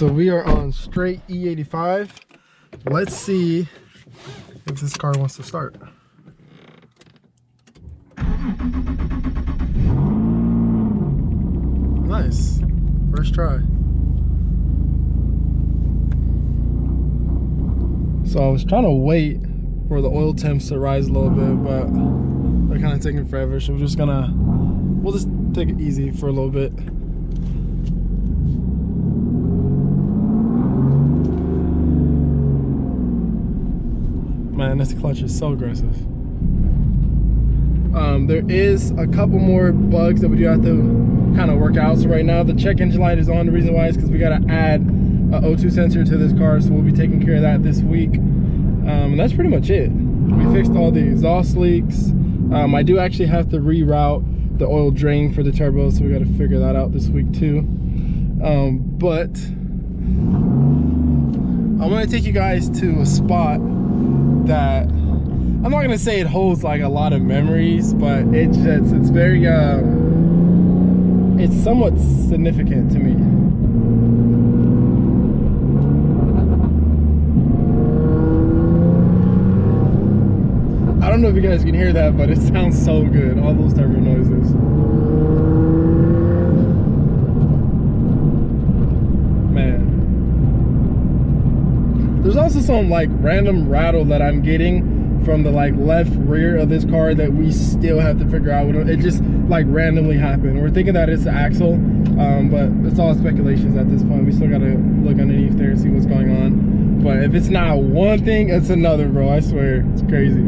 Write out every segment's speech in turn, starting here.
So we are on straight E85. Let's see if this car wants to start. Nice, first try. So I was trying to wait for the oil temps to rise a little bit, but they're kind of taking forever. So we'll just take it easy for a little bit. Man, this clutch is so aggressive. There is a couple more bugs that we do have to kind of work out. So right now the check engine light is on. The reason why is because we got to add an O2 sensor to this car, so we'll be taking care of that this week. And that's pretty much it. We fixed all the exhaust leaks. I do actually have to reroute the oil drain for the turbo, so we got to figure that out this week too. But I want to take you guys to a spot that I'm not gonna say it holds like a lot of memories, but it's very it's somewhat significant to me. I don't know if you guys can hear that, but it sounds so good, all those turbo noises. Man, there's also some like random rattle that I'm getting from the like left rear of this car that we still have to figure out. It just like randomly happened. We're thinking that it's the axle, but it's all speculations at this point. We still gotta look underneath there and see what's going on. But if it's not one thing, it's another, bro. I swear, it's crazy.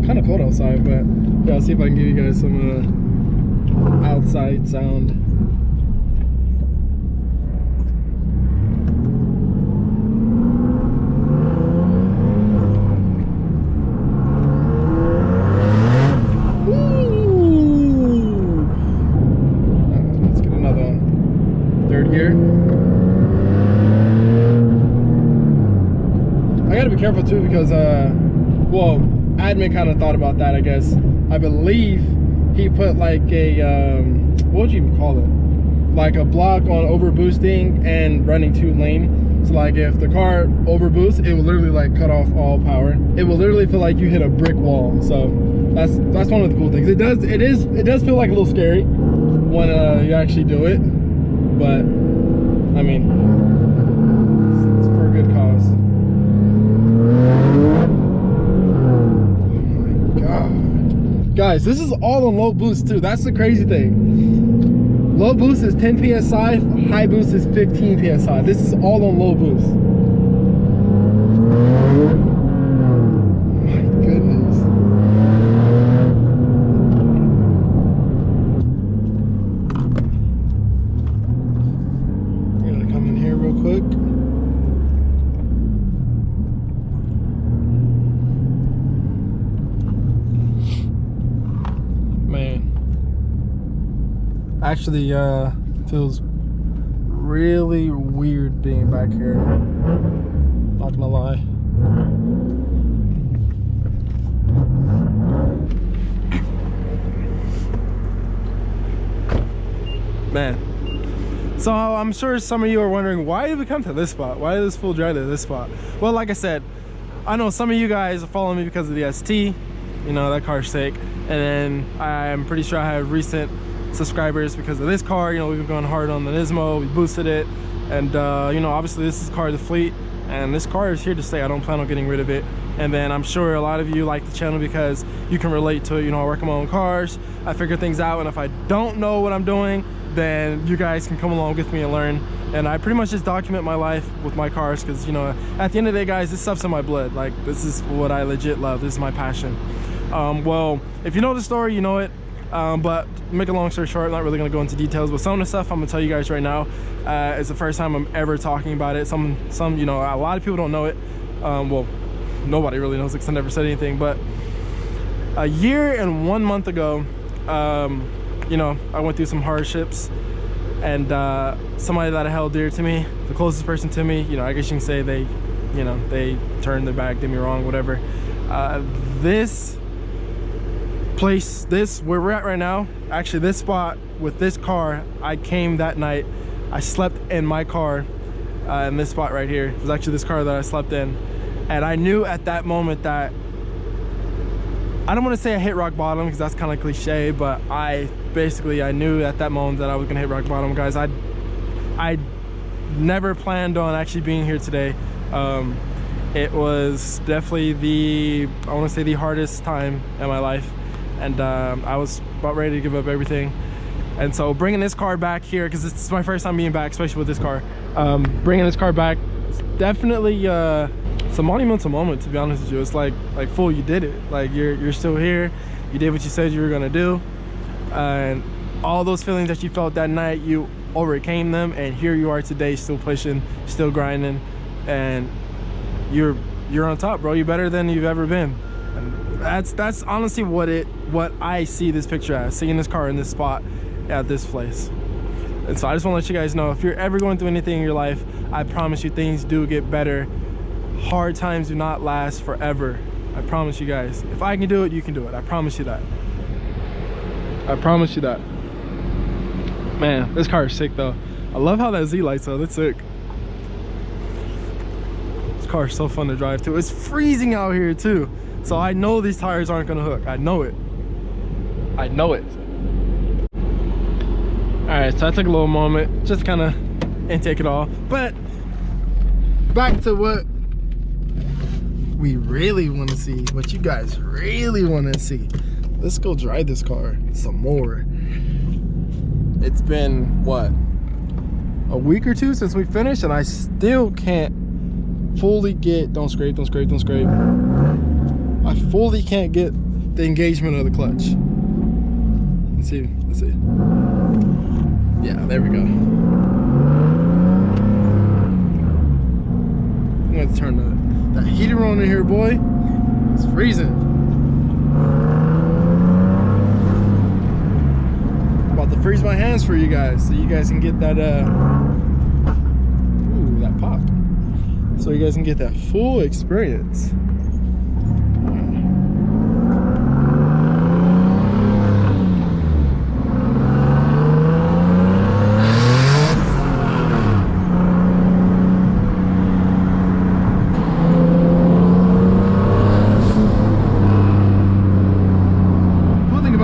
Kind of cold outside, but yeah, I'll see if I can give you guys some outside sound. Let's get another one. Third gear. I gotta be careful too because well, admin kind of thought about that, I guess. I believe he put like a what would you even call it, like a block on overboosting and running too lane. So like if the car overboosts, it will literally like cut off all power. It will literally feel like you hit a brick wall. So that's one of the cool things. It does feel like a little scary when you actually do it, but I mean, it's for a good cause. Guys, this is all on low boost too. That's the crazy thing. Low boost is 10 psi, high boost is 15 psi. This is all on low boost. My goodness. I'm gonna come in here real quick. Actually feels really weird being back here, not gonna lie. Man, so I'm sure some of you are wondering, why did we come to this spot? Why did this fool drive to this spot? Well, like I said, I know some of you guys are following me because of the ST, you know, that car's sick, and then I'm pretty sure I have recent subscribers because of this car. You know, we've been going hard on the Nismo, we boosted it, and you know, obviously this is car of the fleet, and this car is here to stay. I don't plan on getting rid of it. And then I'm sure a lot of you like the channel because you can relate to it. You know, I work on my own cars, I figure things out, and if I don't know what I'm doing, then you guys can come along with me and learn. And I pretty much just document my life with my cars because, you know, at the end of the day, guys, this stuff's in my blood. Like, this is what I legit love. This is my passion. Well, if you know the story, you know it. But to make a long story short, I'm not really going to go into details, but some of the stuff I'm going to tell you guys right now is the first time I'm ever talking about it. Some you know, a lot of people don't know it. Well, nobody really knows it because I never said anything. But a year and 1 month ago, you know, I went through some hardships, and somebody that I held dear to me, the closest person to me, you know, I guess you can say they, you know, they turned their back, did me wrong, whatever. This place, this where we're at right now, actually this spot with this car, I came that night. I slept in my car in this spot right here. It was actually this car that I slept in, and I knew at that moment that, I don't want to say I hit rock bottom because that's kind of cliche, but I knew at that moment that I was gonna hit rock bottom, guys. I never planned on actually being here today. It was definitely I want to say the hardest time in my life, and I was about ready to give up everything. And so bringing this car back here, because it's my first time being back, especially with this car, bringing this car back, it's definitely it's a monumental moment, to be honest with you. It's like fool, you did it. Like you're still here, you did what you said you were gonna do, and all those feelings that you felt that night, you overcame them, and here you are today, still pushing, still grinding, and you're on top, bro. You're better than you've ever been. And that's honestly what I see this picture as, seeing this car in this spot at this place. And so I just want to let you guys know, if you're ever going through anything in your life, I promise you things do get better. Hard times do not last forever. I promise you guys. If I can do it, you can do it. I promise you that. I promise you that. Man, this car is sick though. I love how that Z lights up. That's sick. This car is so fun to drive too. It's freezing out here too, so I know these tires aren't gonna hook. I know it. I know it. All right, so I took a little moment just kind of intake it all, but back to what we really want to see, what you guys really want to see. Let's go drive this car some more. It's been what, a week or two since we finished, and I still can't fully get, don't scrape, don't scrape, don't scrape. I fully can't get the engagement of the clutch. Let's see, let's see. Yeah, there we go. I'm gonna turn that heater on in here, boy. It's freezing. About to freeze my hands for you guys, so you guys can get that ooh, that pop. So you guys can get that full experience.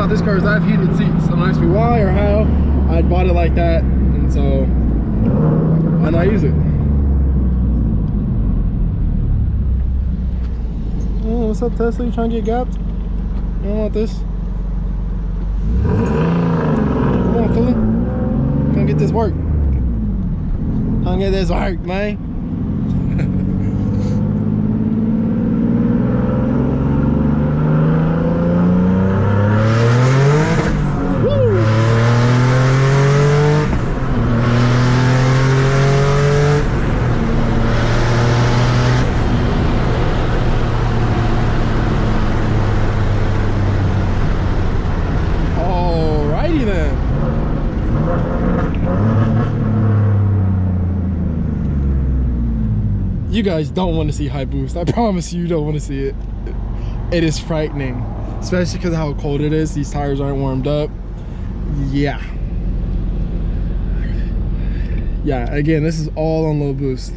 This car is I have heated seats. Don't ask me why or how. I bought it like that, and so why not use it? Oh, what's up, Tesla? You trying to get gapped? You don't want this? Come on, Philly. Come get this work. Come get this work, man. You guys don't want to see high boost. I promise you don't want to see it. It is frightening, especially because of how cold it is. These tires aren't warmed up. Yeah, again, this is all on low boost.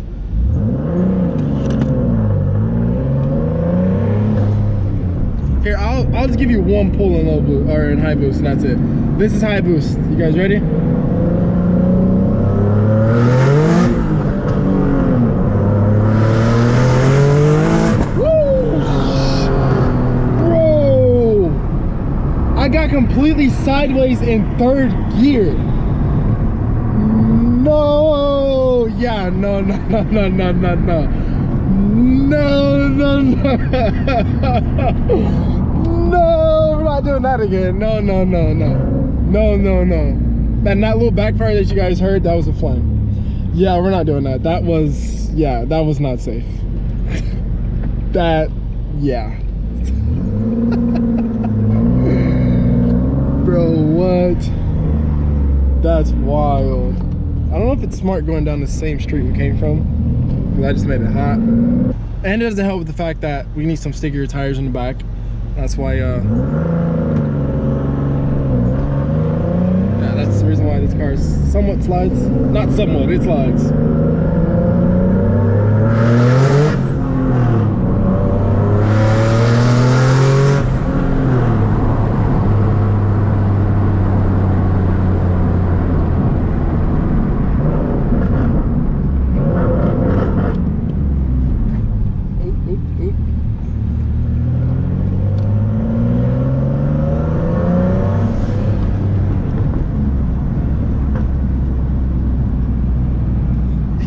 Here, I'll just give you one pull in low boost, or in high boost, and that's it. This is high boost. You guys ready? I got completely sideways in third gear. No, yeah, no. No, we're not doing that again. No. And that little backfire that you guys heard, that was a flame. Yeah, we're not doing that. That was, yeah, that was not safe. That, yeah. Bro, what? That's wild. I don't know if it's smart going down the same street we came from, because I just made it hot. And it doesn't help with the fact that we need some stickier tires in the back. That's why this car somewhat slides. Not somewhat, it slides.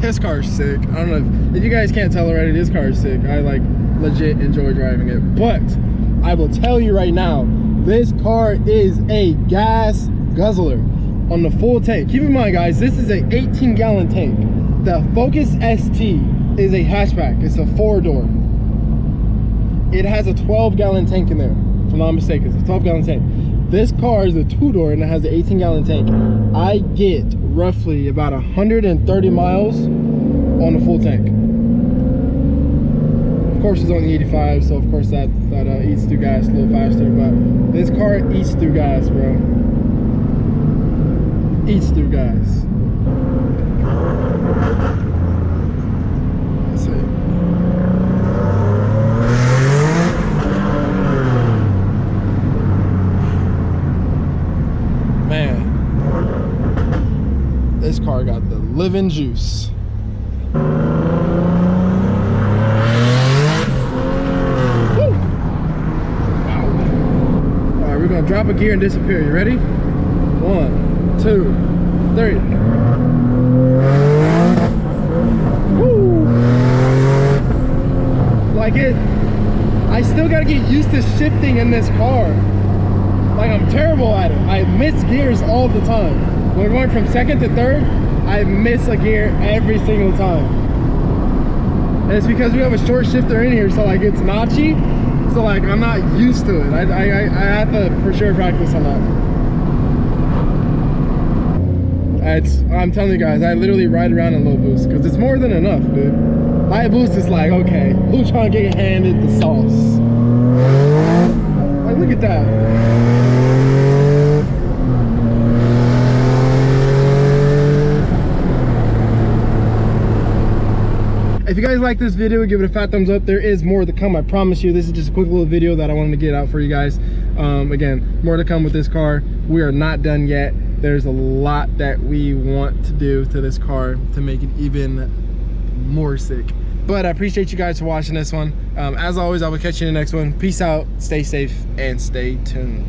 This car is sick. I don't know if you guys can't tell already, this car is sick. I like legit enjoy driving it. But I will tell you right now, this car is a gas guzzler on the full tank. Keep in mind guys, this is a 18-gallon tank. The Focus ST is a hatchback. It's a 4-door. It has a 12-gallon tank in there. If I'm not mistaken, it's a 12-gallon tank. This car is a 2-door and it has an 18-gallon tank. I get roughly about 130 miles on a full tank. Of course, it's only 85, so of course that eats through gas a little faster. But this car eats through gas, bro. Eats through gas. Let's see. Man, this car got the living juice. Woo! Wow. All right, we're gonna drop a gear and disappear. You ready? 1, 2, 3. Woo! Like it, I still gotta get used to shifting in this car. Like I'm terrible at it. I miss gears all the time. When we're going from second to third, I miss a gear every single time. And it's because we have a short shifter in here, so like it's notchy. So like I'm not used to it. I have to for sure practice on that. I'm telling you guys, I literally ride around in low boost because it's more than enough, dude. High boost is like, okay, who's trying to get handed the sauce? Like look at that. If you guys like this video, give it a fat thumbs up. There is more to come, I promise you. This is just a quick little video that I wanted to get out for you guys. Again, more to come with this car. We are not done yet. There's a lot that we want to do to this car to make it even more sick. But I appreciate you guys for watching this one. As always, I will catch you in the next one. Peace out, stay safe, and stay tuned.